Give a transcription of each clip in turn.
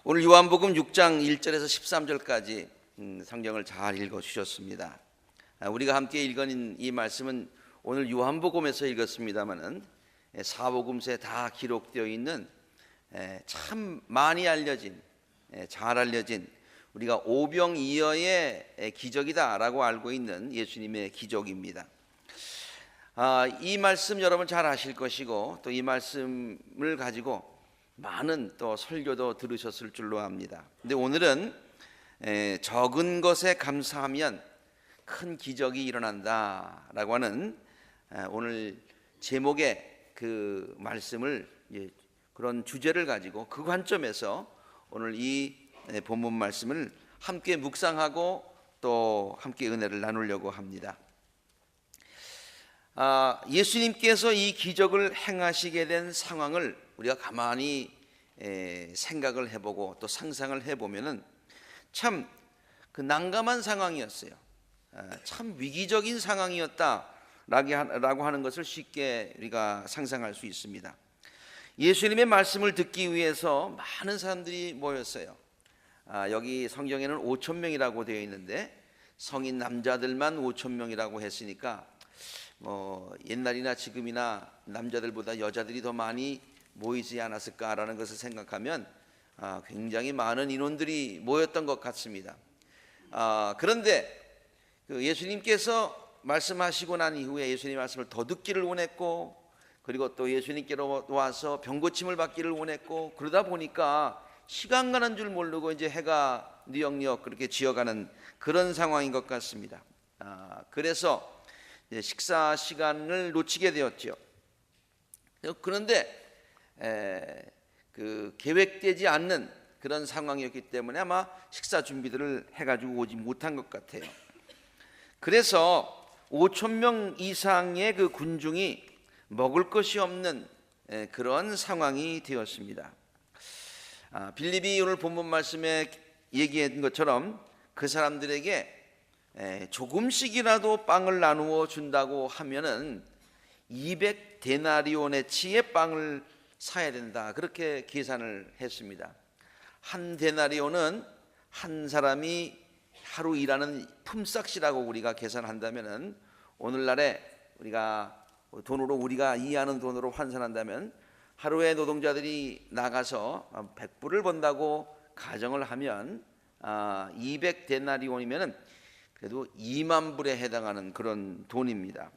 오늘 요한복음 6장 1절에서 13절까지 성경을 잘 읽어주셨습니다. 우리가 함께 읽은 이 말씀은 오늘 요한복음에서 읽었습니다마는 사복음서에 다 기록되어 있는 참 많이 알려진, 잘 알려진 우리가 오병이어의 기적이다라고 알고 있는 예수님의 기적입니다. 이 말씀 여러분 잘 아실 것이고 또 이 말씀을 가지고 많은 또 설교도 들으셨을 줄로 압니다. 근데 오늘은 적은 것에 감사하면 큰 기적이 일어난다라고 하는 오늘 제목의 그 말씀을, 그런 주제를 가지고 그 관점에서 오늘 이 본문 말씀을 함께 묵상하고 또 함께 은혜를 나누려고 합니다. 예수님께서 이 기적을 행하시게 된 상황을 우리가 가만히 생각을 해보고 또 상상을 해보면은 참 그 난감한 상황이었어요. 참 위기적인 상황이었다라고 하는 것을 쉽게 우리가 상상할 수 있습니다. 예수님의 말씀을 듣기 위해서 많은 사람들이 모였어요. 여기 성경에는 5,000명이라고 되어 있는데 성인 남자들만 5,000명이라고 했으니까 옛날이나 지금이나 남자들보다 여자들이 더 많이 모이지 않았을까라는 것을 생각하면 굉장히 많은 인원들이 모였던 것 같습니다. 그런데 그 예수님께서 말씀하시고 난 이후에 예수님 말씀을 더 듣기를 원했고, 그리고 또 예수님께로 와서 병고침을 받기를 원했고, 그러다 보니까 시간 가는 줄 모르고 이제 해가 뉘역뉘역 그렇게 지어가는 그런 상황인 것 같습니다. 그래서 식사 시간을 놓치게 되었죠. 그런데 그 계획되지 않는 그런 상황이었기 때문에 아마 식사 준비들을 해가지고 오지 못한 것 같아요. 그래서 5,000명 이상의 그 군중이 먹을 것이 없는 그런 상황이 되었습니다. 빌립이 오늘 본문 말씀에 얘기한 것처럼 그 사람들에게 조금씩이라도 빵을 나누어 준다고 하면은 200데나리온어치의 빵을 사야 된다, 그렇게 계산을 했습니다. 한 데나리온은 한 사람이 하루 일하는 품삯이라고 우리가 계산한다면은, 오늘날에 우리가 돈으로 우리가 이해하는 돈으로 환산한다면 하루에 노동자들이 나가서 100불을 번다고 가정을 하면 200데나리온이면은 그래도 2만 불에 해당하는 그런 돈입니다.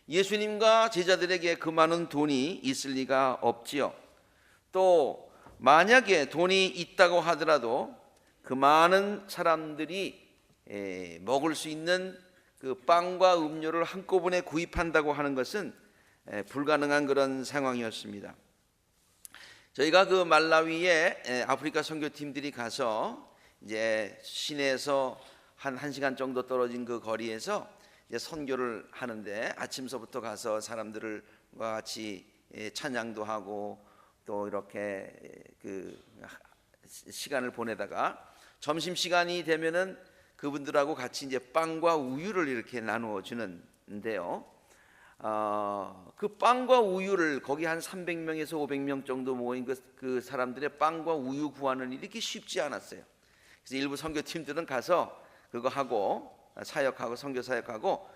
예수님과 제자들에게 그 많은 돈이 있을 리가 없지요. 또 만약에 돈이 있다고 하더라도 그 많은 사람들이 먹을 수 있는 그 빵과 음료를 한꺼번에 구입한다고 하는 것은 불가능한 그런 상황이었습니다. 저희가 그 말라위에 아프리카 선교팀들이 가서 이제 시내에서 한 1시간 정도 떨어진 그 거리에서 이제 선교를 하는데, 아침서부터 가서 사람들과 같이 찬양도 하고 또 이렇게 그 시간을 보내다가 점심시간이 되면은 그분들하고 같이 이제 빵과 우유를 이렇게 나누어 주는데요. 그 빵과 우유를 거기 한 300명에서 500명 정도 모인 그 사람들의 빵과 우유 구하는 일이 이렇게 쉽지 않았어요. 그래서 일부 선교팀들은 가서 그거 하고 사역하고 선교 사역하고,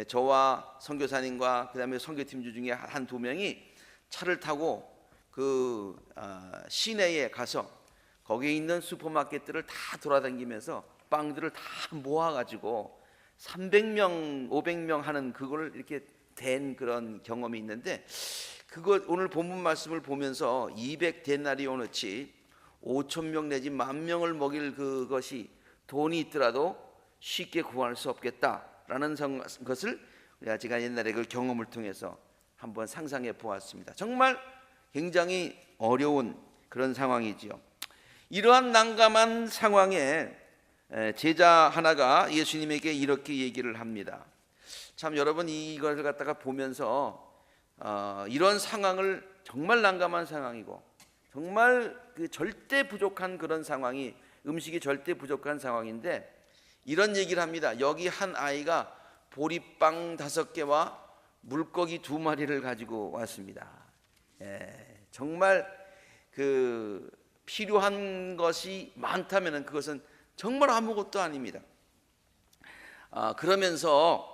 저와 선교사님과 그다음에 선교팀 중에 한 두 명이 차를 타고 그 시내에 가서 거기에 있는 슈퍼마켓들을 다 돌아다니면서 빵들을 다 모아가지고 300명, 500명 하는 그걸 이렇게 댄 그런 경험이 있는데, 그거 오늘 본문 말씀을 보면서 200데나리온어치 5,000명 내지 10,000명을 먹일 그것이 돈이 있더라도 쉽게 구할 수 없겠다라는 것을 제가 옛날에 그 경험을 통해서 한번 상상해 보았습니다. 정말 굉장히 어려운 그런 상황이지요. 이러한 난감한 상황에 제자 하나가 예수님에게 이렇게 얘기를 합니다. 참 여러분, 이걸 갖다가 보면서 이런 상황을, 정말 난감한 상황이고 정말 그 절대 부족한 그런 상황이, 음식이 절대 부족한 상황인데 이런 얘기를 합니다. 여기 한 아이가 보리빵 5개와 물고기 2마리를 가지고 왔습니다. 정말 그 필요한 것이 많다면 그것은 정말 아무것도 아닙니다. 그러면서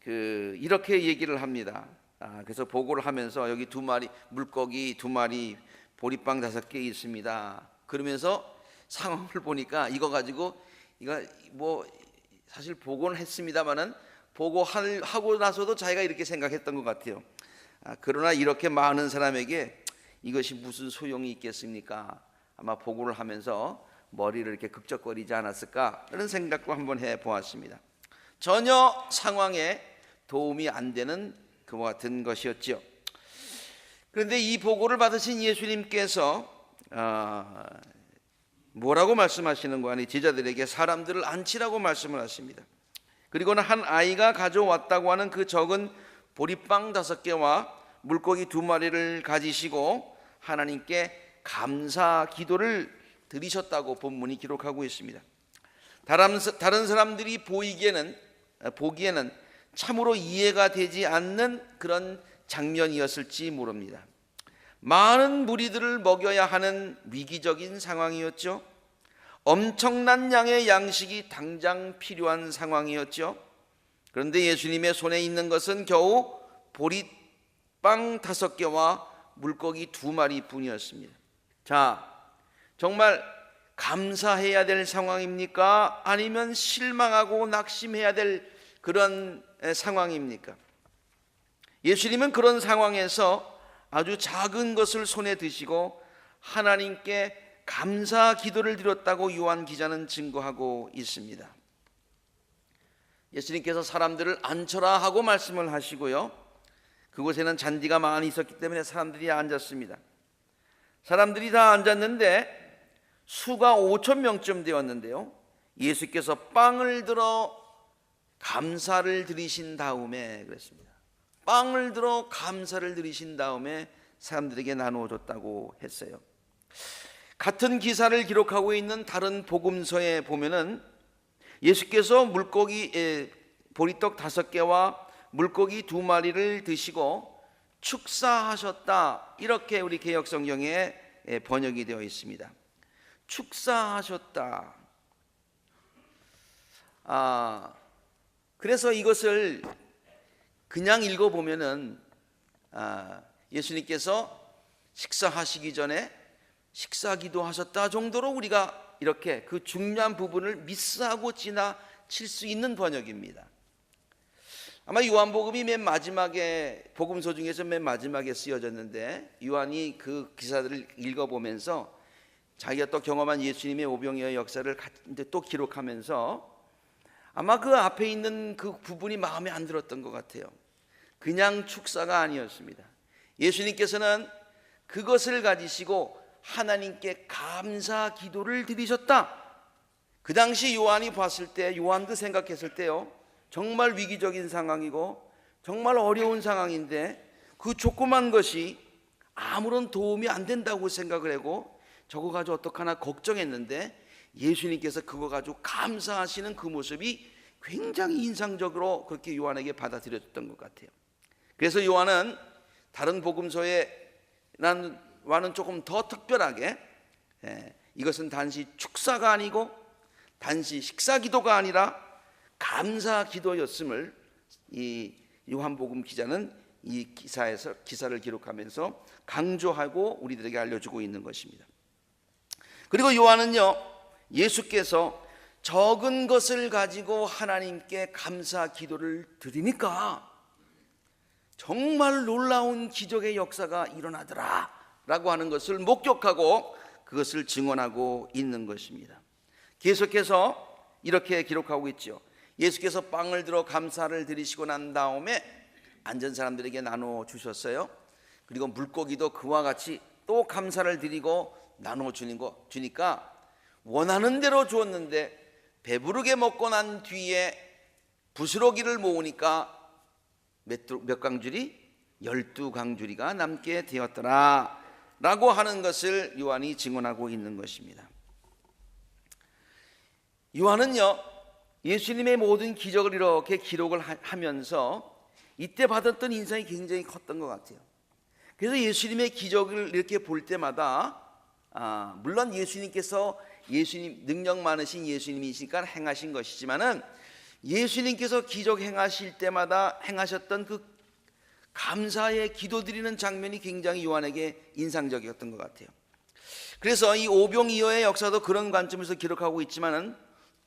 이렇게 얘기를 합니다. 그래서 보고를 하면서 여기 2마리 물고기 2마리 보리빵 5개 있습니다. 그러면서 상황을 보니까 이거 가지고 이거 뭐 사실 보고는 했습니다만은 보고하고 나서도 자기가 이렇게 생각했던 것 같아요. 그러나 이렇게 많은 사람에게 이것이 무슨 소용이 있겠습니까? 아마 보고를 하면서 머리를 이렇게 극적거리지 않았을까 그런 생각도 한번 해보았습니다. 전혀 상황에 도움이 안 되는 그와 같은 것이었죠. 그런데 이 보고를 받으신 예수님께서 뭐라고 말씀하시는 거 아니? 제자들에게 사람들을 앉히라고 말씀을 하십니다. 그리고는 한 아이가 가져왔다고 하는 그 적은 보리빵 5개와 물고기 2마리를 가지시고 하나님께 감사 기도를 드리셨다고 본문이 기록하고 있습니다. 다른 사람들이 보기에는 참으로 이해가 되지 않는 그런 장면이었을지 모릅니다. 많은 무리들을 먹여야 하는 위기적인 상황이었죠. 엄청난 양의 양식이 당장 필요한 상황이었죠. 그런데 예수님의 손에 있는 것은 겨우 보리빵 5개와 물고기 2마리 뿐이었습니다. 자, 정말 감사해야 될 상황입니까? 아니면 실망하고 낙심해야 될 그런 상황입니까? 예수님은 그런 상황에서 아주 작은 것을 손에 드시고 하나님께 감사 기도를 드렸다고 요한 기자는 증거하고 있습니다. 예수님께서 사람들을 앉혀라 하고 말씀을 하시고요, 그곳에는 잔디가 많이 있었기 때문에 사람들이 앉았습니다. 사람들이 다 앉았는데 수가 5,000명쯤 되었는데요, 예수께서 빵을 들어 감사를 드리신 다음에 그랬습니다. 빵을 들어 감사를 드리신 다음에 사람들에게 나누어 줬다고 했어요. 같은 기사를 기록하고 있는 다른 복음서에 보면은 예수께서 보리떡 5개와 물고기 2마리를 드시고 축사하셨다, 이렇게 우리 개역성경에 번역이 되어 있습니다. 축사하셨다. 그래서 이것을 그냥 읽어보면은 예수님께서 식사하시기 전에 식사기도 하셨다 정도로 우리가 이렇게 그 중요한 부분을 미스하고 지나칠 수 있는 번역입니다. 아마 요한복음이 맨 마지막에, 복음서 중에서 맨 마지막에 쓰여졌는데 요한이 그 기사들을 읽어보면서 자기가 또 경험한 예수님의 오병이어의 역사를 또 기록하면서 아마 그 앞에 있는 그 부분이 마음에 안 들었던 것 같아요. 그냥 축사가 아니었습니다. 예수님께서는 그것을 가지시고 하나님께 감사 기도를 드리셨다. 그 당시 요한이 봤을 때, 요한도 생각했을 때요, 정말 위기적인 상황이고 정말 어려운 상황인데 그 조그만 것이 아무런 도움이 안 된다고 생각을 하고 저거 가지고 어떡하나 걱정했는데 예수님께서 그거 가지고 감사하시는 그 모습이 굉장히 인상적으로 그렇게 요한에게 받아들여졌던 것 같아요. 그래서 요한은 다른 복음서와는 조금 더 특별하게 이것은 단지 축사가 아니고 단지 식사기도가 아니라 감사기도였음을 이 요한복음 기자는 이 기사를 기록하면서 강조하고 우리들에게 알려주고 있는 것입니다. 그리고 요한은요, 예수께서 적은 것을 가지고 하나님께 감사 기도를 드리니까 정말 놀라운 기적의 역사가 일어나더라 라고 하는 것을 목격하고 그것을 증언하고 있는 것입니다. 계속해서 이렇게 기록하고 있죠. 예수께서 빵을 들어 감사를 드리시고 난 다음에 앉은 사람들에게 나누어 주셨어요. 그리고 물고기도 그와 같이 또 감사를 드리고 나누어 주니까 원하는 대로 주었는데 배부르게 먹고 난 뒤에 부스러기를 모으니까 몇 강줄이? 12강줄이가 남게 되었더라 라고 하는 것을 요한이 증언하고 있는 것입니다. 요한은요, 예수님의 모든 기적을 이렇게 기록을 하면서 이때 받았던 인상이 굉장히 컸던 것 같아요. 그래서 예수님의 기적을 이렇게 볼 때마다 물론 예수님께서 능력 많으신 예수님이시니까 행하신 것이지만은 예수님께서 기적 행하실 때마다 행하셨던 그 감사의 기도드리는 장면이 굉장히 요한에게 인상적이었던 것 같아요. 그래서 이 오병이어의 역사도 그런 관점에서 기록하고 있지만은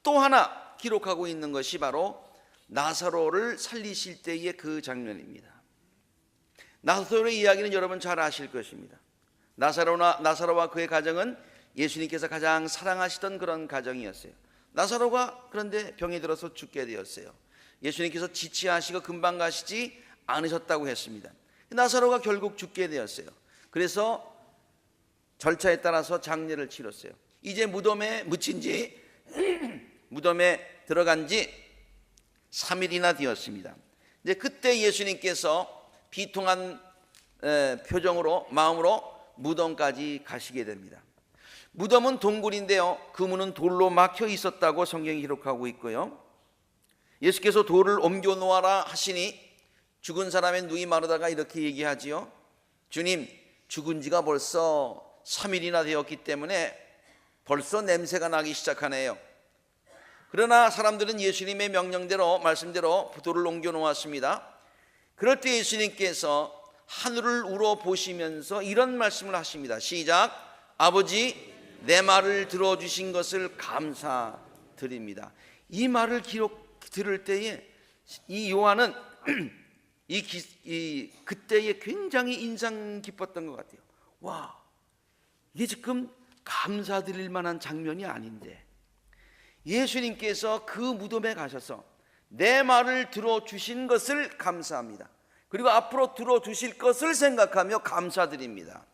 또 하나 기록하고 있는 것이 바로 나사로를 살리실 때의 그 장면입니다. 나사로의 이야기는 여러분 잘 아실 것입니다. 나사로와 그의 가정은 예수님께서 가장 사랑하시던 그런 가정이었어요. 나사로가 그런데 병이 들어서 죽게 되었어요. 예수님께서 지체하시고 금방 가시지 않으셨다고 했습니다. 나사로가 결국 죽게 되었어요. 그래서 절차에 따라서 장례를 치렀어요. 이제 무덤에 묻힌 지 무덤에 들어간 지 3일이나 되었습니다. 이제 그때 예수님께서 비통한 마음으로 무덤까지 가시게 됩니다. 무덤은 동굴인데요, 그 문은 돌로 막혀 있었다고 성경이 기록하고 있고요, 예수께서 돌을 옮겨 놓아라 하시니 죽은 사람의 눈이 마르다가 이렇게 얘기하지요. 주님, 죽은 지가 벌써 3일이나 되었기 때문에 벌써 냄새가 나기 시작하네요. 그러나 사람들은 예수님의 명령대로, 말씀대로 돌을 옮겨 놓았습니다. 그럴 때 예수님께서 하늘을 우러보시면서 이런 말씀을 하십니다. 시작. 아버지, 내 말을 들어주신 것을 감사드립니다. 이 말을 들을 때에 이 요한은 그때에 굉장히 인상 깊었던 것 같아요. 와, 이게 지금 감사드릴 만한 장면이 아닌데 예수님께서 그 무덤에 가셔서 내 말을 들어주신 것을 감사합니다. 그리고 앞으로 들어주실 것을 생각하며 감사드립니다.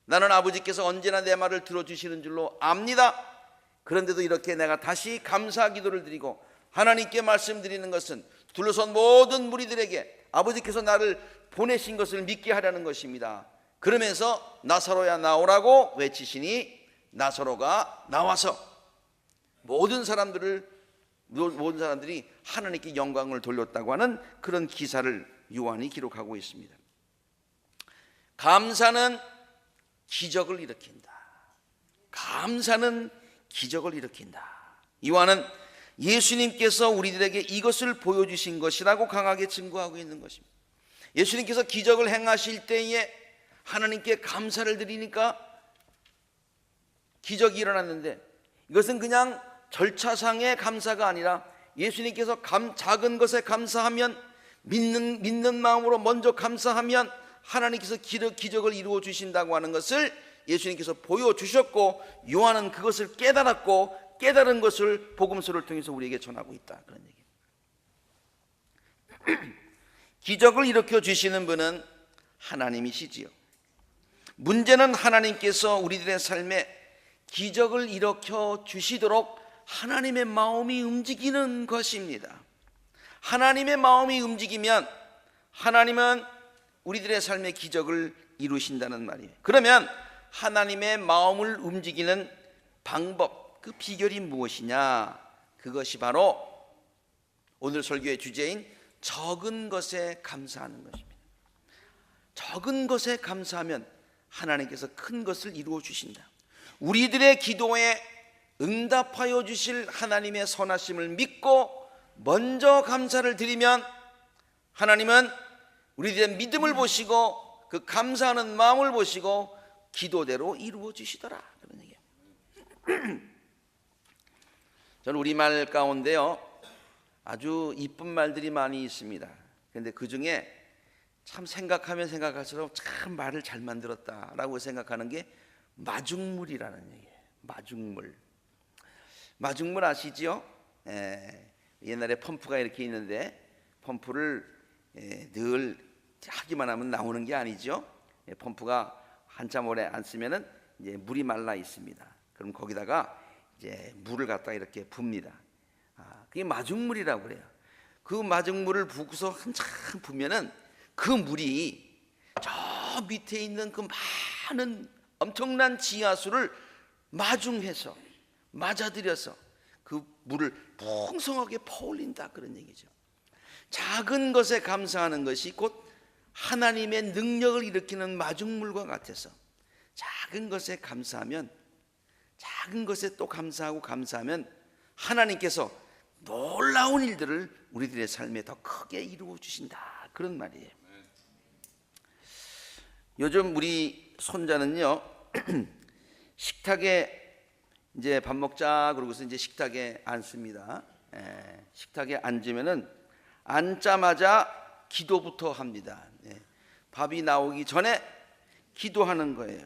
나는 아버지께서 언제나 내 말을 들어주시는 줄로 압니다. 그런데도 이렇게 내가 다시 감사 기도를 드리고 하나님께 말씀드리는 것은 둘러선 모든 무리들에게 아버지께서 나를 보내신 것을 믿게 하려는 것입니다. 그러면서 나사로야 나오라고 외치시니 나사로가 나와서 모든 사람들이 하나님께 영광을 돌렸다고 하는 그런 기사를 요한이 기록하고 있습니다. 감사는 기적을 일으킨다. 감사는 기적을 일으킨다. 요한은 예수님께서 우리들에게 이것을 보여주신 것이라고 강하게 증거하고 있는 것입니다. 예수님께서 기적을 행하실 때에 하나님께 감사를 드리니까 기적이 일어났는데, 이것은 그냥 절차상의 감사가 아니라 예수님께서 작은 것에 감사하면, 믿는 마음으로 먼저 감사하면 하나님께서 기적을 이루어 주신다고 하는 것을 예수님께서 보여주셨고, 요한은 그것을 깨달았고, 깨달은 것을 복음서를 통해서 우리에게 전하고 있다, 그런 얘기입니다. 기적을 일으켜 주시는 분은 하나님이시지요. 문제는 하나님께서 우리들의 삶에 기적을 일으켜 주시도록 하나님의 마음이 움직이는 것입니다. 하나님의 마음이 움직이면 하나님은 우리들의 삶의 기적을 이루신다는 말이에요. 그러면 하나님의 마음을 움직이는 방법, 그 비결이 무엇이냐? 그것이 바로 오늘 설교의 주제인 적은 것에 감사하는 것입니다. 적은 것에 감사하면 하나님께서 큰 것을 이루어 주신다. 우리들의 기도에 응답하여 주실 하나님의 선하심을 믿고 먼저 감사를 드리면 하나님은 우리들의 믿음을 보시고 그 감사하는 마음을 보시고 기도대로 이루어 주시더라, 그런 얘기예요. 저는 우리말 가운데요 아주 이쁜 말들이 많이 있습니다. 그런데 그 중에 참 생각하면 생각할수록 참 말을 잘 만들었다라고 생각하는 게 마중물이라는 얘기예요. 마중물 아시죠? 옛날에 펌프가 이렇게 있는데 펌프를 늘 하기만 하면 나오는 게 아니죠. 펌프가 한참 오래 안 쓰면은 이제 물이 말라 있습니다. 그럼 거기다가 이제 물을 갖다 이렇게 붓니다. 그게 마중물이라고 그래요. 그 마중물을 붓고서 한참 부면은 그 물이 저 밑에 있는 그 많은 엄청난 지하수를 마중해서 맞아들여서 그 물을 풍성하게 퍼올린다, 그런 얘기죠. 작은 것에 감사하는 것이 곧 하나님의 능력을 일으키는 마중물과 같아서 작은 것에 감사하면, 작은 것에 또 감사하면 하나님께서 놀라운 일들을 우리들의 삶에 더 크게 이루어 주신다, 그런 말이에요. 요즘 우리 손자는요 식탁에 이제 밥 먹자 그러고서 이제 식탁에 앉습니다. 식탁에 앉으면은 앉자마자 기도부터 합니다. 밥이 나오기 전에 기도하는 거예요.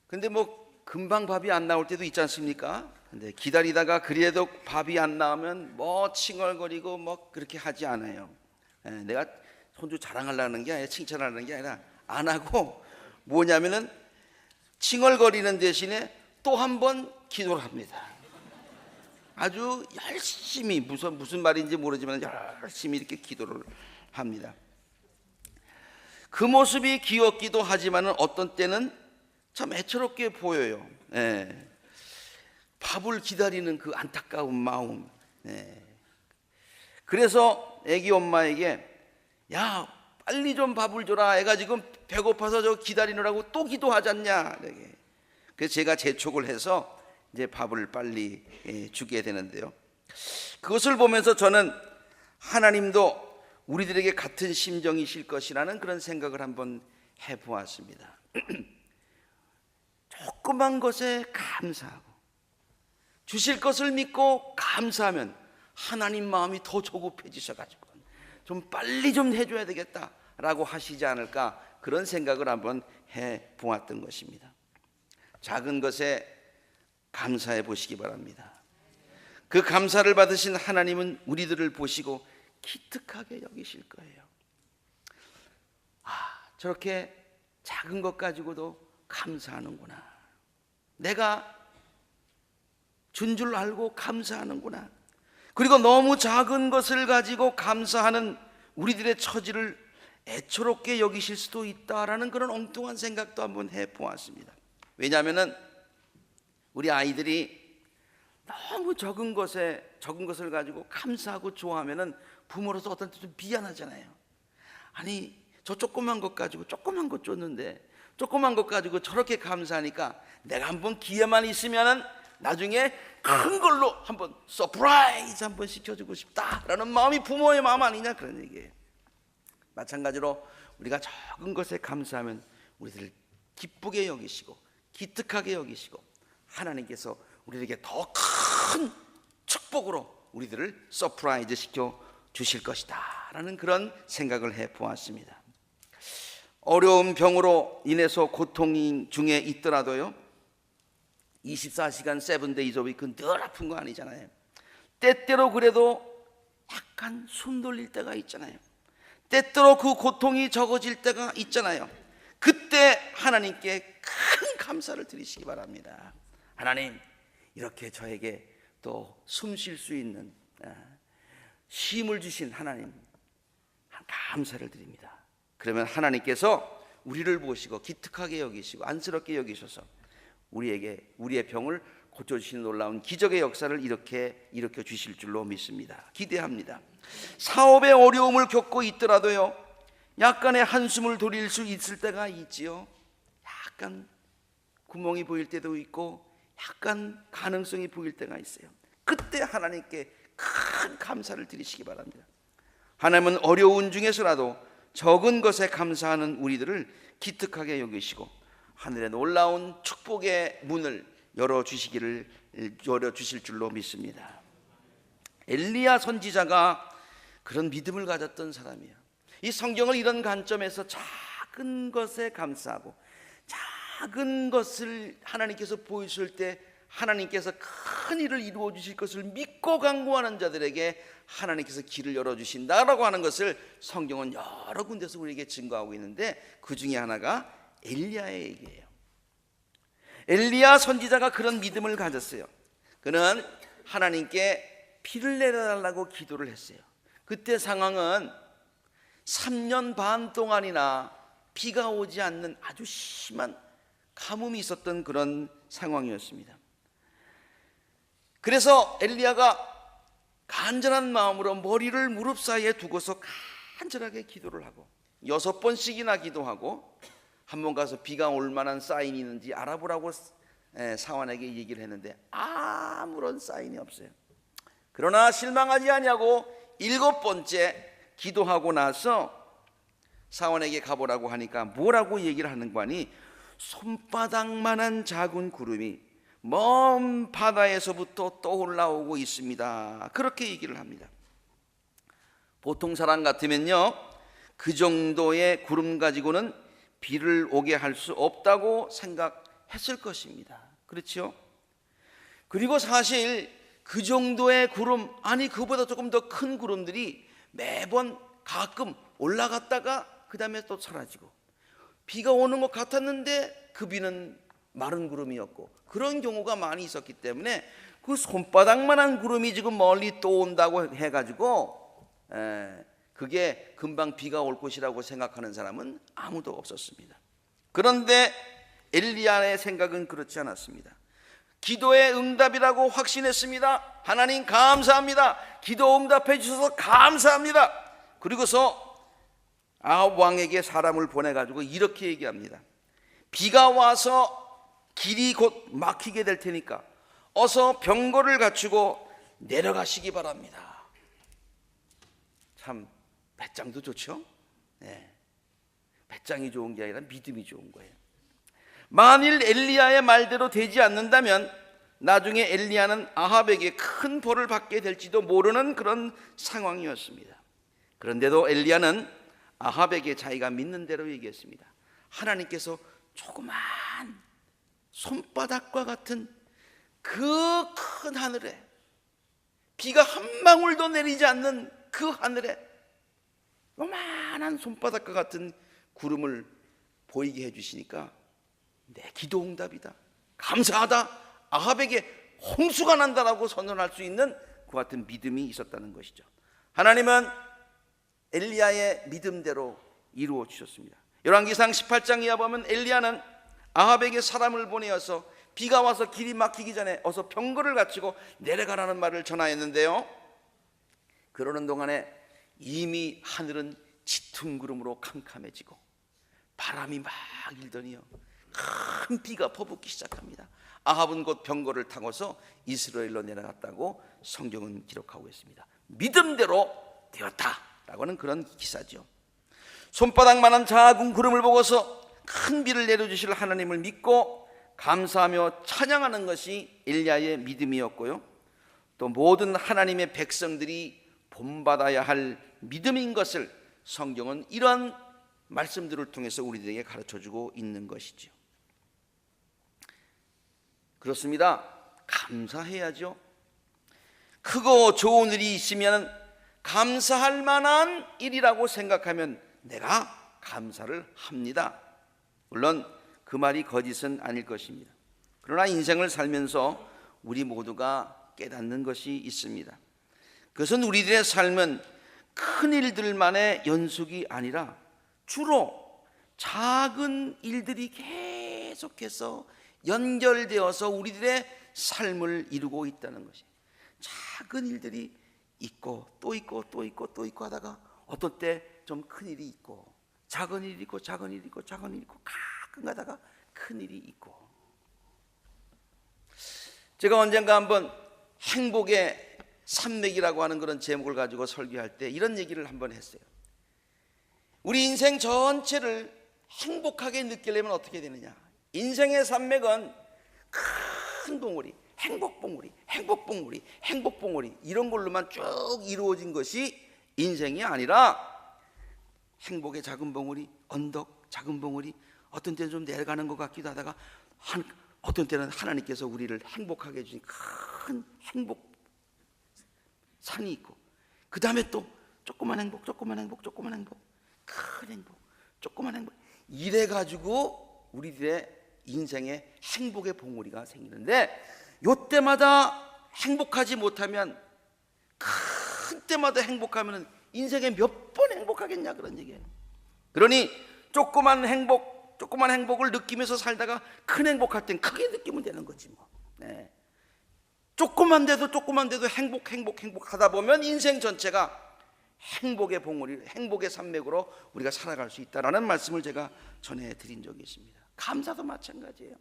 근데 뭐 금방 밥이 안 나올 때도 있지 않습니까? 근데 기다리다가 그래도 밥이 안 나오면 뭐 칭얼거리고 뭐 그렇게 하지 않아요. 내가 손주 자랑하려는 게 아니라 칭찬하려는 게 아니라 안 하고 뭐냐면은 칭얼거리는 대신에 또 한 번 기도를 합니다. 아주 열심히, 무슨 말인지 모르지만 열심히 이렇게 기도를 합니다. 그 모습이 귀엽기도 하지만 어떤 때는 참 애처롭게 보여요. 밥을 기다리는 그 안타까운 마음. 그래서 애기 엄마에게 야 빨리 좀 밥을 줘라, 애가 지금 배고파서 저 기다리느라고 또 기도하잖냐. 그래서 제가 재촉을 해서 이제 밥을 빨리 주게 되는데요, 그것을 보면서 저는 하나님도 우리들에게 같은 심정이실 것이라는 그런 생각을 한번 해보았습니다. 조그만 것에 감사하고 주실 것을 믿고 감사하면 하나님 마음이 더 조급해지셔가지고 좀 빨리 좀 해줘야 되겠다라고 하시지 않을까, 그런 생각을 한번 해보았던 것입니다. 작은 것에 감사해 보시기 바랍니다. 그 감사를 받으신 하나님은 우리들을 보시고 기특하게 여기실 거예요. 저렇게 작은 것 가지고도 감사하는구나, 내가 준 줄 알고 감사하는구나, 그리고 너무 작은 것을 가지고 감사하는 우리들의 처지를 애처롭게 여기실 수도 있다라는 그런 엉뚱한 생각도 한번 해보았습니다. 왜냐하면 우리 아이들이 너무 적은 것을 가지고 감사하고 좋아하면 부모로서 어떤 때 좀 미안하잖아요. 아니 저 조그만 것 가지고 조그만 것 줬는데 조그만 것 가지고 저렇게 감사하니까 내가 한번 기회만 있으면 나중에 큰 걸로 한번 서프라이즈 한번 시켜주고 싶다라는 마음이 부모의 마음 아니냐, 그런 얘기예요. 마찬가지로 우리가 적은 것에 감사하면 우리들을 기쁘게 여기시고 기특하게 여기시고 하나님께서 우리에게 더 큰 축복으로 우리들을 서프라이즈 시켜 주실 것이다 라는 그런 생각을 해보았습니다. 어려운 병으로 인해서 고통 중에 있더라도요, 24시간 7days a week 늘 아픈 거 아니잖아요. 때때로 그래도 약간 숨 돌릴 때가 있잖아요. 때때로 그 고통이 적어질 때가 있잖아요. 그때 하나님께 큰 감사를 드리시기 바랍니다. 하나님, 이렇게 저에게 또 숨 쉴 수 있는 쉼을 주신 하나님, 감사를 드립니다. 그러면 하나님께서 우리를 보시고 기특하게 여기시고 안쓰럽게 여기셔서 우리의 병을 고쳐주시는 놀라운 기적의 역사를 일으켜 주실 줄로 믿습니다. 기대합니다. 사업에 어려움을 겪고 있더라도요, 약간의 한숨을 돌릴 수 있을 때가 있지요. 약간 구멍이 보일 때도 있고 약간 가능성이 보일 때가 있어요. 그때 하나님께 큰 감사를 드리시기 바랍니다. 하나님은 어려운 중에서라도 적은 것에 감사하는 우리들을 기특하게 여기시고 하늘의 놀라운 축복의 문을 열어주실 줄로 믿습니다. 엘리야 선지자가 그런 믿음을 가졌던 사람이에요. 이 성경을 이런 관점에서 작은 것에 감사하고 작은 것을 하나님께서 보이실 때 하나님께서 큰 일을 이루어 주실 것을 믿고 간구하는 자들에게 하나님께서 길을 열어주신다라고 하는 것을 성경은 여러 군데서 우리에게 증거하고 있는데, 그 중에 하나가 엘리야의 얘기예요. 엘리야 선지자가 그런 믿음을 가졌어요. 그는 하나님께 비를 내려달라고 기도를 했어요. 그때 상황은 3년 반 동안이나 비가 오지 않는 아주 심한 가뭄이 있었던 그런 상황이었습니다. 그래서 엘리야가 간절한 마음으로 머리를 무릎 사이에 두고서 간절하게 기도를 하고 6번씩이나 기도하고 한번 가서 비가 올 만한 사인이 있는지 알아보라고 사환에게 얘기를 했는데 아무런 사인이 없어요. 그러나 실망하지 아니하고 7번째 기도하고 나서 사환에게 가보라고 하니까 뭐라고 얘기를 하는 거 아니? 손바닥만한 작은 구름이 먼 바다에서부터 떠올라오고 있습니다. 그렇게 얘기를 합니다. 보통 사람 같으면요, 그 정도의 구름 가지고는 비를 오게 할 수 없다고 생각했을 것입니다. 그렇죠? 그리고 사실 그 정도의 구름, 아니 그보다 조금 더 큰 구름들이 매번 가끔 올라갔다가 그 다음에 또 사라지고, 비가 오는 것 같았는데 그 비는 마른 구름이었고, 그런 경우가 많이 있었기 때문에 그 손바닥만한 구름이 지금 멀리 또 온다고 해가지고 그게 금방 비가 올 것이라고 생각하는 사람은 아무도 없었습니다. 그런데 엘리야의 생각은 그렇지 않았습니다. 기도의 응답이라고 확신했습니다. 하나님 감사합니다. 기도 응답해 주셔서 감사합니다. 그리고서 아합 왕에게 사람을 보내가지고 이렇게 얘기합니다. 비가 와서 길이 곧 막히게 될 테니까 어서 병거를 갖추고 내려가시기 바랍니다. 참 배짱도 좋죠? 네. 배짱이 좋은 게 아니라 믿음이 좋은 거예요. 만일 엘리야의 말대로 되지 않는다면 나중에 엘리야는 아합에게 큰 벌을 받게 될지도 모르는 그런 상황이었습니다. 그런데도 엘리야는 아합에게 자기가 믿는 대로 얘기했습니다. 하나님께서 조그만 손바닥과 같은 그 큰 하늘에, 비가 한 방울도 내리지 않는 그 하늘에 요만한 손바닥과 같은 구름을 보이게 해주시니까 내 기도 응답이다, 감사하다, 아합에게 홍수가 난다라고 선언할 수 있는 그 같은 믿음이 있었다는 것이죠. 하나님은 엘리야의 믿음대로 이루어 주셨습니다. 열왕기상 18장 이하 보면 엘리야는 아합에게 사람을 보내어서 비가 와서 길이 막히기 전에 어서 병거를 갖추고 내려가라는 말을 전하였는데요, 그러는 동안에 이미 하늘은 짙은 구름으로 캄캄해지고 바람이 막 일더니요, 큰 비가 퍼붓기 시작합니다. 아합은 곧 병거를 타고서 이스라엘로 내려갔다고 성경은 기록하고 있습니다. 믿음대로 되었다라고 하는 그런 기사죠. 손바닥만한 작은 구름을 보고서 큰 비를 내려주실 하나님을 믿고 감사하며 찬양하는 것이 엘리야의 믿음이었고요, 또 모든 하나님의 백성들이 본받아야 할 믿음인 것을 성경은 이런 말씀들을 통해서 우리들에게 가르쳐주고 있는 것이죠. 그렇습니다. 감사해야죠. 크고 좋은 일이 있으면 감사할 만한 일이라고 생각하면 내가 감사를 합니다. 물론 그 말이 거짓은 아닐 것입니다. 그러나 인생을 살면서 우리 모두가 깨닫는 것이 있습니다. 그것은 우리들의 삶은 큰 일들만의 연속이 아니라 주로 작은 일들이 계속해서 연결되어서 우리들의 삶을 이루고 있다는 것이, 작은 일들이 있고 또 있고 또 있고 또 있고 하다가 어떤 때 좀 큰 일이 있고, 작은 일이 있고 작은 일이 있고 작은 일이 있고, 가끔 가다가 큰 일이 있고. 제가 언젠가 한번 행복의 산맥이라고 하는 그런 제목을 가지고 설교할 때 이런 얘기를 한번 했어요. 우리 인생 전체를 행복하게 느끼려면 어떻게 되느냐, 인생의 산맥은 큰 봉우리, 행복봉우리, 행복봉우리, 행복봉우리, 이런 걸로만 쭉 이루어진 것이 인생이 아니라 행복의 작은 봉우리, 언덕, 작은 봉우리, 어떤 때는 좀 내려가는 것 같기도 하다가 어떤 때는 하나님께서 우리를 행복하게 해주신 큰 행복 산이 있고, 그 다음에 또 조그만 행복, 조그만 행복, 조그만 행복, 큰 행복, 조그만 행복, 이래가지고 우리들의 인생에 행복의 봉우리가 생기는데, 요때마다 행복하지 못하면, 큰 때마다 행복하면 인생에 몇 번 행복하겠냐 그런 얘기예요. 그러니 조그만 행복을 느끼면서 살다가 큰 행복할 땐 크게 느끼면 되는 거지 뭐. 네. 조그만 데도 행복 하다 보면 인생 전체가 행복의 봉우리, 행복의 산맥으로 우리가 살아갈 수 있다라는 말씀을 제가 전해드린 적이 있습니다. 감사도 마찬가지예요.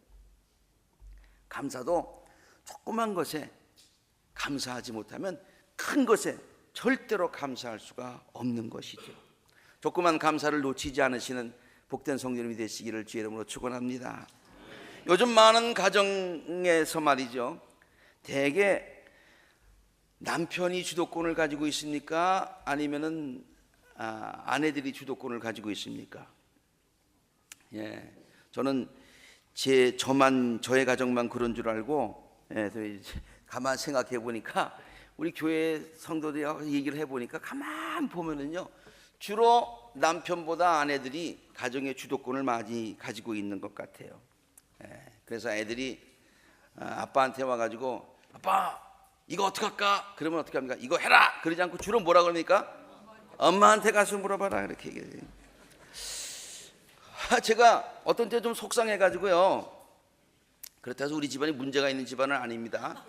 감사도 조그만 것에 감사하지 못하면 큰 것에 절대로 감사할 수가 없는 것이죠. 조그만 감사를 놓치지 않으시는 복된 성도님이 되시기를 주의 이름으로 축원합니다. 요즘 많은 가정에서 말이죠, 대개 남편이 주도권을 가지고 있습니까? 아니면은 아내들이 주도권을 가지고 있습니까? 예, 저는 저의 가정만 그런 줄 알고, 가만 생각해 보니까 우리 교회 성도들하고 얘기를 해 보니까 가만 보면은요, 주로 남편보다 아내들이 가정의 주도권을 많이 가지고 있는 것 같아요. 그래서 애들이 아빠한테 와가지고, 아빠 이거 어떡할까? 그러면 어떻게 합니까? 이거 해라! 그러지 않고 주로 뭐라 그럽니까? 엄마한테 가서 물어봐라, 이렇게 얘기해요. 제가 어떤 때 좀 속상해가지고요, 그렇다고 해서 우리 집안이 문제가 있는 집안은 아닙니다.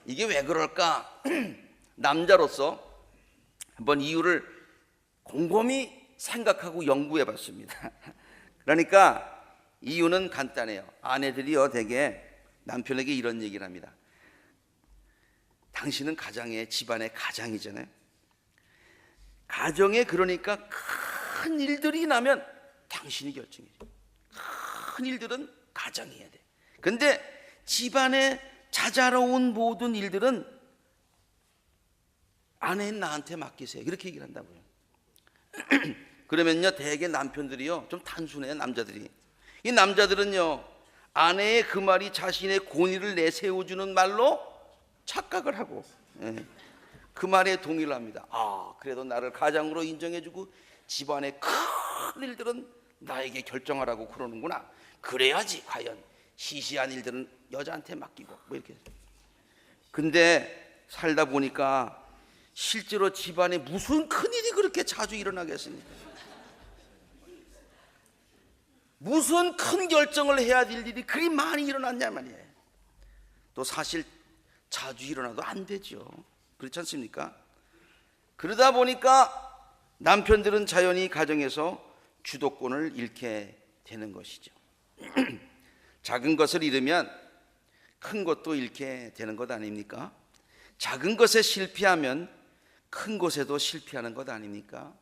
이게 왜 그럴까? 남자로서 한번 이유를 곰곰이 생각하고 연구해 봤습니다. 그러니까 이유는 간단해요. 아내들이요, 대개 남편에게 이런 얘기를 합니다. 당신은 가장의, 집안의 가장이잖아요. 가정에 그러니까 큰 일들이 나면 당신이 결정해. 큰 일들은 가장이 해야 돼. 근데 집안에 찾아온 모든 일들은 아내인 나한테 맡기세요. 이렇게 얘기를 한다고요. 그러면요, 대개 남편들이요, 좀 단순해요. 남자들이. 이 남자들은요, 아내의 그 말이 자신의 권위를 내세워주는 말로 착각을 하고, 그 말에 동의를 합니다. 그래도 나를 가장으로 인정해주고 집안의 큰 일들은 나에게 결정하라고 그러는구나. 그래야지 과연 시시한 일들은 여자한테 맡기고, 뭐 이렇게. 근데 살다 보니까 실제로 집안에 무슨 큰일이 그렇게 자주 일어나겠습니까? 무슨 큰 결정을 해야 될 일이 그리 많이 일어났냐 말이에요. 또 사실 자주 일어나도 안 되죠. 그렇지 않습니까? 그러다 보니까 남편들은 자연히 가정에서 주도권을 잃게 되는 것이죠. 작은 것을 잃으면 큰 것도 잃게 되는 것 아닙니까? 작은 것에 실패하면 큰 것에도 실패하는 것 아닙니까?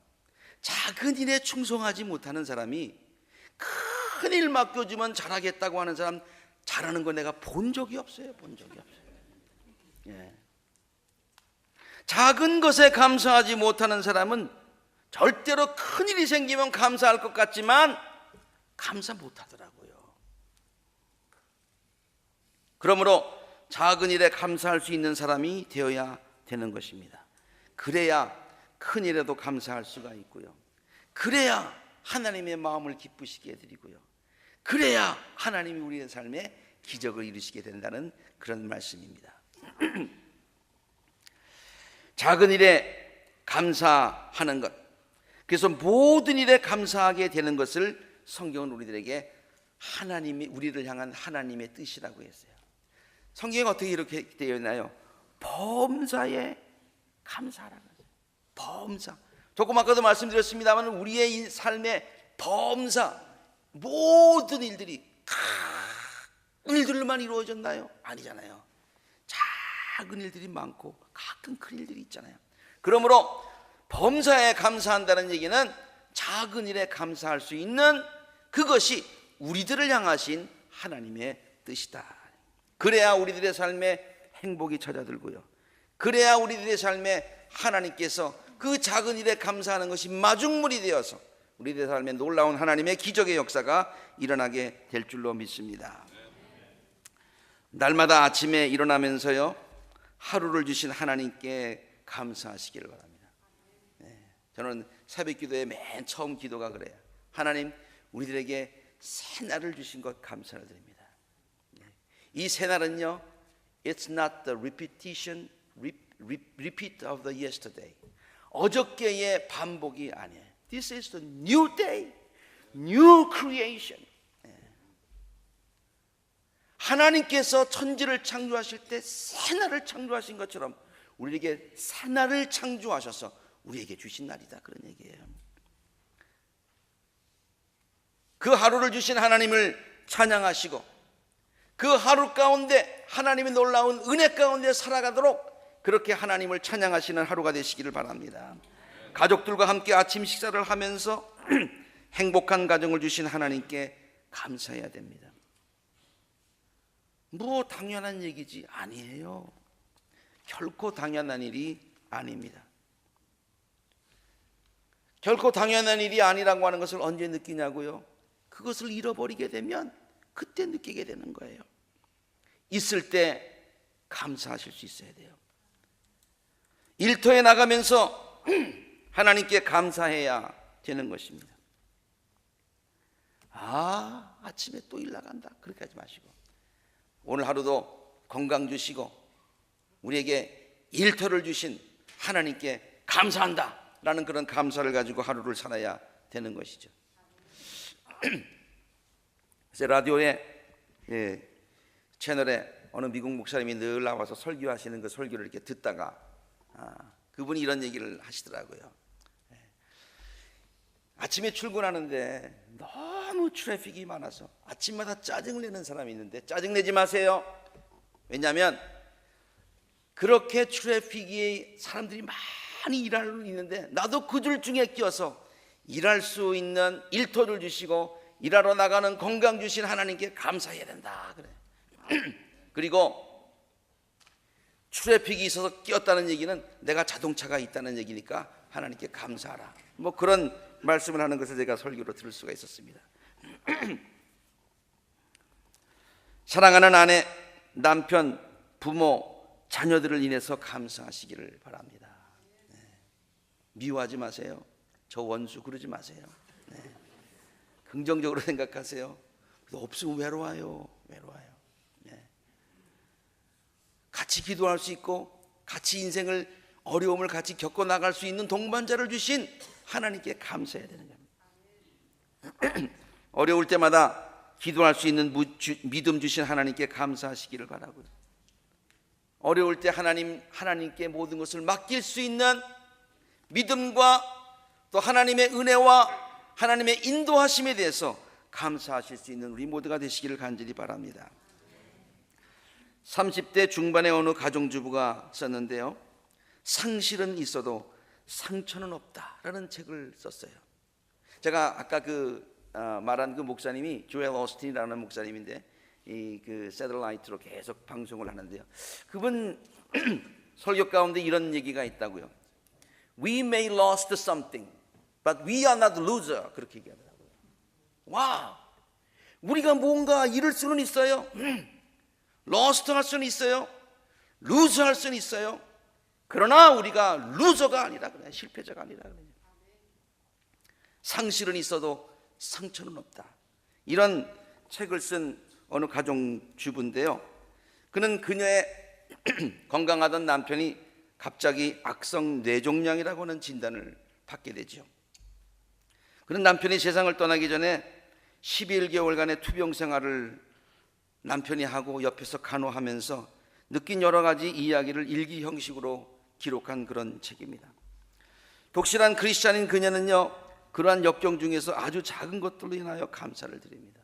작은 일에 충성하지 못하는 사람이 큰 일 맡겨주면 잘하겠다고 하는 사람, 잘하는 거 내가 본 적이 없어요. 본 적이 없어요. 작은 것에 감사하지 못하는 사람은 절대로 큰 일이 생기면 감사할 것 같지만 감사 못하더라고요. 그러므로 작은 일에 감사할 수 있는 사람이 되어야 되는 것입니다. 그래야 큰 일에도 감사할 수가 있고요. 그래야 하나님의 마음을 기쁘시게 해드리고요. 그래야 하나님이 우리의 삶에 기적을 이루시게 된다는 그런 말씀입니다. 작은 일에 감사하는 것, 그래서 모든 일에 감사하게 되는 것을 성경은 우리들에게 하나님이 우리를 향한 하나님의 뜻이라고 했어요. 성경에 어떻게 이렇게 되어 있나요? 범사에 감사라는 거예요. 범사. 조금 아까도 말씀드렸습니다만 우리의 삶의 범사, 모든 일들이 큰 일들만 이루어졌나요? 아니잖아요. 작은 일들이 많고 가끔 큰 일들이 있잖아요. 그러므로 범사에 감사한다는 얘기는 작은 일에 감사할 수 있는 그것이 우리들을 향하신 하나님의 뜻이다. 그래야 우리들의 삶에 행복이 찾아들고요. 그래야 우리들의 삶에 하나님께서 그 작은 일에 감사하는 것이 마중물이 되어서 우리들의 삶에 놀라운 하나님의 기적의 역사가 일어나게 될 줄로 믿습니다. 날마다 아침에 일어나면서요, 하루를 주신 하나님께 감사하시기를 바랍니다. 저는 새벽 기도의 맨 처음 기도가 그래요. 하나님, 우리들에게 새날을 주신 것 감사를 드립니다. 이 새날은요, it's not the repetition, repeat of the yesterday. 어저께의 반복이 아니에요. This is the new day, new creation. 하나님께서 천지를 창조하실 때 새날을 창조하신 것처럼 우리에게 새날을 창조하셔서 우리에게 주신 날이다, 그런 얘기예요. 그 하루를 주신 하나님을 찬양하시고 그 하루 가운데 하나님의 놀라운 은혜 가운데 살아가도록 그렇게 하나님을 찬양하시는 하루가 되시기를 바랍니다. 가족들과 함께 아침 식사를 하면서 행복한 가정을 주신 하나님께 감사해야 됩니다. 뭐 당연한 얘기지 아니에요. 결코 당연한 일이 아닙니다. 결코 당연한 일이 아니라고 하는 것을 언제 느끼냐고요? 그것을 잃어버리게 되면 그때 느끼게 되는 거예요. 있을 때 감사하실 수 있어야 돼요. 일터에 나가면서 하나님께 감사해야 되는 것입니다. 아침에 또 일 나간다, 그렇게 하지 마시고 오늘 하루도 건강 주시고 우리에게 일터를 주신 하나님께 감사한다 라는 그런 감사를 가지고 하루를 살아야 되는 것이죠. 그래서 라디오에 채널에 어느 미국 목사님이 늘 나와서 설교하시는 그 설교를 이렇게 듣다가 그분이 이런 얘기를 하시더라고요. 아침에 출근하는데 너무 트래픽이 많아서 아침마다 짜증을 내는 사람이 있는데 짜증내지 마세요. 왜냐하면 그렇게 트래픽이 사람들이 많이 일하는 있는데 나도 그들 중에 끼어서 일할 수 있는 일터를 주시고 일하러 나가는 건강 주신 하나님께 감사해야 된다, 그래. 그리고 트래픽이 있어서 끼었다는 얘기는 내가 자동차가 있다는 얘기니까 하나님께 감사하라, 뭐 그런 말씀을 하는 것을 제가 설교로 들을 수가 있었습니다. 사랑하는 아내, 남편, 부모, 자녀들을 인해서 감사하시기를 바랍니다. 미워하지 마세요. 저 원수 그러지 마세요. 긍정적으로 생각하세요. 없으면 외로워요. 같이 기도할 수 있고 같이 인생을 어려움을 같이 겪어 나갈 수 있는 동반자를 주신 하나님께 감사해야 되는 겁니다. 어려울 때마다 기도할 수 있는 믿음 주신 하나님께 감사하시기를 바라고요. 어려울 때 하나님께 모든 것을 맡길 수 있는 믿음과 또 하나님의 은혜와 하나님의 인도하심에 대해서 감사하실 수 있는 우리 모두가 되시기를 간절히 바랍니다. 30대 중반의 어느 가정주부가 썼는데요, 상실은 있어도 상처는 없다라는 책을 썼어요. 제가 아까 말한 그 목사님이 조엘 오스틴이라는 목사님인데 그 새들라이트로 계속 방송을 하는데요, 그분 설교 가운데 이런 얘기가 있다고요. We may lost something, but we are not loser. 그렇게 얘기하더라고요. 와, 우리가 뭔가 잃을 수는 있어요. lost 할 수는 있어요. lose 할 수는 있어요. 그러나 우리가 루저가 아니라 그래, 실패자가 아니라 그래. 상실은 있어도 상처는 없다. 이런 책을 쓴 어느 가정주부인데요, 그는 그녀의 건강하던 남편이 갑자기 악성 뇌종양이라고 하는 진단을 받게 되죠. 그는 남편이 세상을 떠나기 전에 11개월간의 투병 생활을 남편이 하고 옆에서 간호하면서 느낀 여러 가지 이야기를 일기 형식으로 기록한 그런 책입니다. 독실한 크리스찬인 그녀는요, 그러한 역경 중에서 아주 작은 것들로 인하여 감사를 드립니다.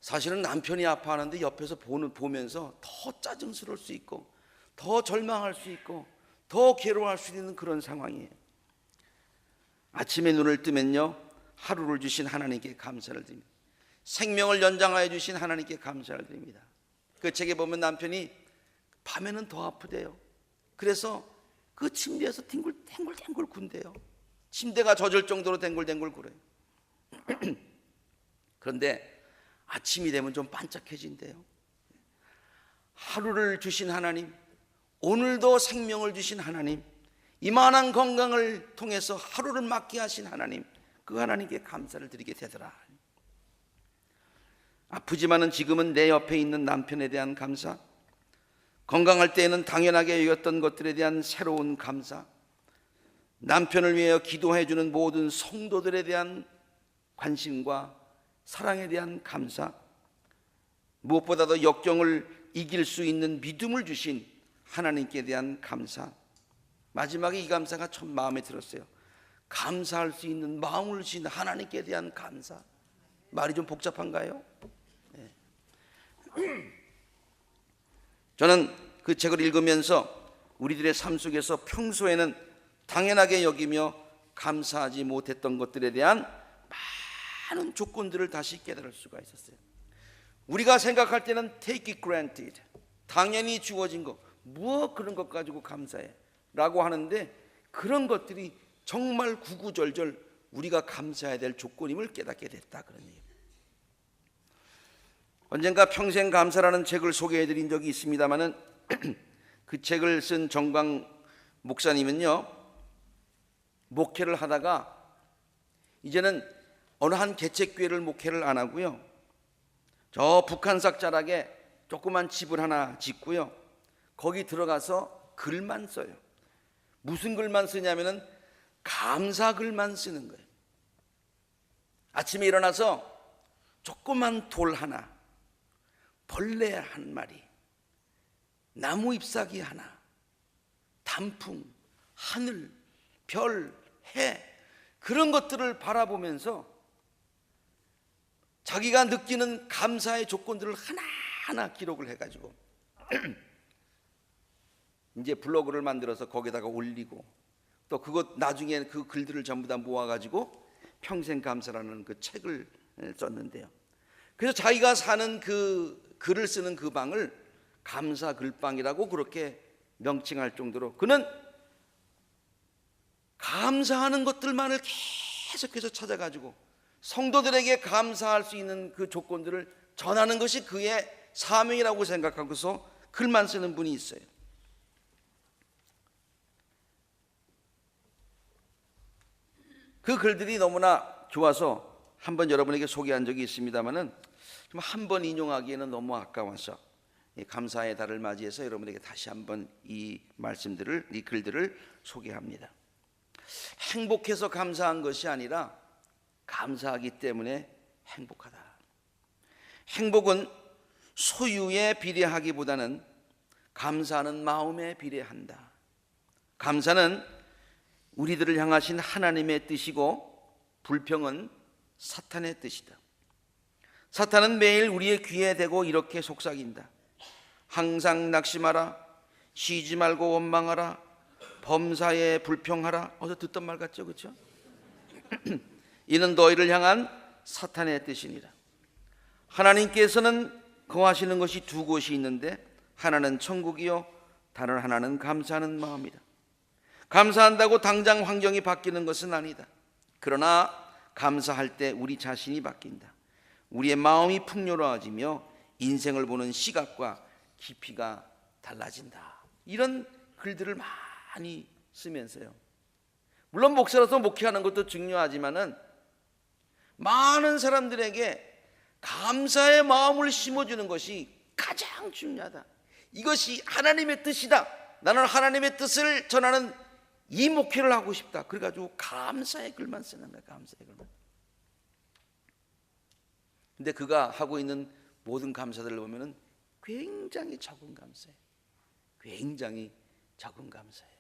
사실은 남편이 아파하는데 옆에서 보면서 더 짜증스러울 수 있고 더 절망할 수 있고 더 괴로워할 수 있는 그런 상황이에요. 아침에 눈을 뜨면요, 하루를 주신 하나님께 감사를 드립니다. 생명을 연장하여 주신 하나님께 감사를 드립니다. 그 책에 보면 남편이 밤에는 더 아프대요. 그래서 그 침대에서 뒹굴뒹굴 군대요. 침대가 젖을 정도로 뒹굴뒹굴 굴어요. 그런데 아침이 되면 좀 반짝해진대요. 하루를 주신 하나님, 오늘도 생명을 주신 하나님, 이만한 건강을 통해서 하루를 맞게 하신 하나님, 그 하나님께 감사를 드리게 되더라. 아프지만은 지금은 내 옆에 있는 남편에 대한 감사, 건강할 때에는 당연하게 여겼던 것들에 대한 새로운 감사, 남편을 위하여 기도해 주는 모든 성도들에 대한 관심과 사랑에 대한 감사, 무엇보다도 역경을 이길 수 있는 믿음을 주신 하나님께 대한 감사. 마지막에 이 감사가 참 마음에 들었어요. 감사할 수 있는 마음을 주신 하나님께 대한 감사. 말이 좀 복잡한가요? 네. 저는 그 책을 읽으면서 우리들의 삶 속에서 평소에는 당연하게 여기며 감사하지 못했던 것들에 대한 많은 조건들을 다시 깨달을 수가 있었어요. 우리가 생각할 때는 take it granted, 당연히 주어진 거, 뭐 그런 것 가지고 감사해 라고 하는데, 그런 것들이 정말 구구절절 우리가 감사해야 될 조건임을 깨닫게 됐다, 그런 얘기입니다. 언젠가 평생 감사라는 책을 소개해 드린 적이 있습니다마는 그 책을 쓴 정광 목사님은요, 목회를 하다가 이제는 어느 한 개척교회를 목회를 안 하고요, 저 북한산 자락에 조그만 집을 하나 짓고요, 거기 들어가서 글만 써요. 무슨 글만 쓰냐면은 감사 글만 쓰는 거예요. 아침에 일어나서 조그만 돌 하나, 벌레 한 마리, 나무 잎사귀 하나, 단풍, 하늘, 별, 해, 그런 것들을 바라보면서 자기가 느끼는 감사의 조건들을 하나하나 기록을 해가지고 이제 블로그를 만들어서 거기다가 올리고, 또 그것 나중에 그 글들을 전부 다 모아가지고 평생 감사라는 그 책을 썼는데요. 그래서 자기가 사는 그 글을 쓰는 그 방을 감사 글방이라고 그렇게 명칭할 정도로, 그는 감사하는 것들만을 계속해서 찾아가지고 성도들에게 감사할 수 있는 그 조건들을 전하는 것이 그의 사명이라고 생각하고서 글만 쓰는 분이 있어요. 그 글들이 너무나 좋아서 한번 여러분에게 소개한 적이 있습니다마는 좀 한 번 인용하기에는 너무 아까워서 감사의 달을 맞이해서 여러분에게 다시 한번 이 말씀들을, 이 글들을 소개합니다. 행복해서 감사한 것이 아니라 감사하기 때문에 행복하다. 행복은 소유에 비례하기보다는 감사하는 마음에 비례한다. 감사는 우리들을 향하신 하나님의 뜻이고, 불평은 사탄의 뜻이다. 사탄은 매일 우리의 귀에 대고 이렇게 속삭인다. 항상 낙심하라, 쉬지 말고 원망하라, 범사에 불평하라. 어서 듣던 말 같죠, 그렇죠? 이는 너희를 향한 사탄의 뜻이니라. 하나님께서는 거하시는 것이 두 곳이 있는데, 하나는 천국이요 다른 하나는 감사하는 마음이다. 감사한다고 당장 환경이 바뀌는 것은 아니다. 그러나 감사할 때 우리 자신이 바뀐다. 우리의 마음이 풍요로워지며 인생을 보는 시각과 깊이가 달라진다. 이런 글들을 많이 쓰면서요, 물론 목사로서 목회하는 것도 중요하지만은 많은 사람들에게 감사의 마음을 심어주는 것이 가장 중요하다. 이것이 하나님의 뜻이다. 나는 하나님의 뜻을 전하는 이 목회를 하고 싶다. 그래가지고 감사의 글만 쓰는 거야, 감사의 글만. 근데 그가 하고 있는 모든 감사들을 보면은 굉장히 적은 감사예요. 굉장히 적은 감사예요.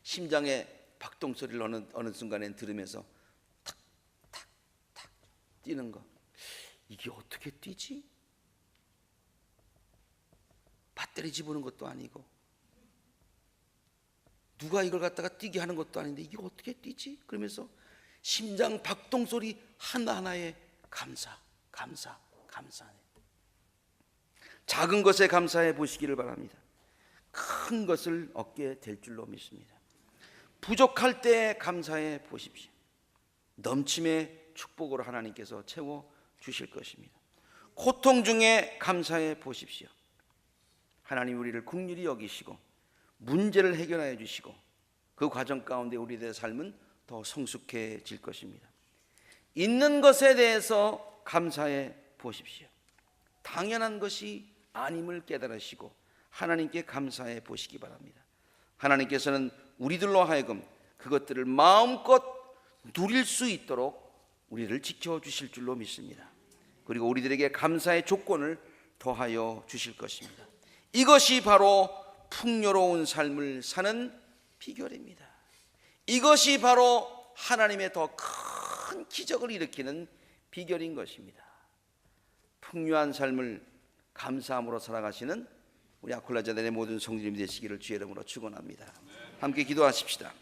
심장의 박동 소리를 어느 순간엔 들으면서 탁탁탁 뛰는 거, 이게 어떻게 뛰지? 배터리 집어넣은 것도 아니고 누가 이걸 갖다가 뛰게 하는 것도 아닌데 이게 어떻게 뛰지? 그러면서 심장 박동 소리 하나하나에 감사. 작은 것에 감사해 보시기를 바랍니다. 큰 것을 얻게 될 줄로 믿습니다. 부족할 때 감사해 보십시오. 넘침의 축복으로 하나님께서 채워 주실 것입니다. 고통 중에 감사해 보십시오. 하나님 우리를 긍휼히 여기시고 문제를 해결하여 주시고 그 과정 가운데 우리들의 삶은 더 성숙해질 것입니다. 있는 것에 대해서 감사해 보십시오. 당연한 것이 아님을 깨달으시고 하나님께 감사해 보시기 바랍니다. 하나님께서는 우리들로 하여금 그것들을 마음껏 누릴 수 있도록 우리를 지켜주실 줄로 믿습니다. 그리고 우리들에게 감사의 조건을 더하여 주실 것입니다. 이것이 바로 풍요로운 삶을 사는 비결입니다. 이것이 바로 하나님의 더 큰 기적을 일으키는 비결인 것입니다. 풍요한 삶을 감사함으로 살아가시는 우리 아콜라 재단의 모든 성도님 되시기를 주의 이름으로 축원합니다. 함께 기도하십시다.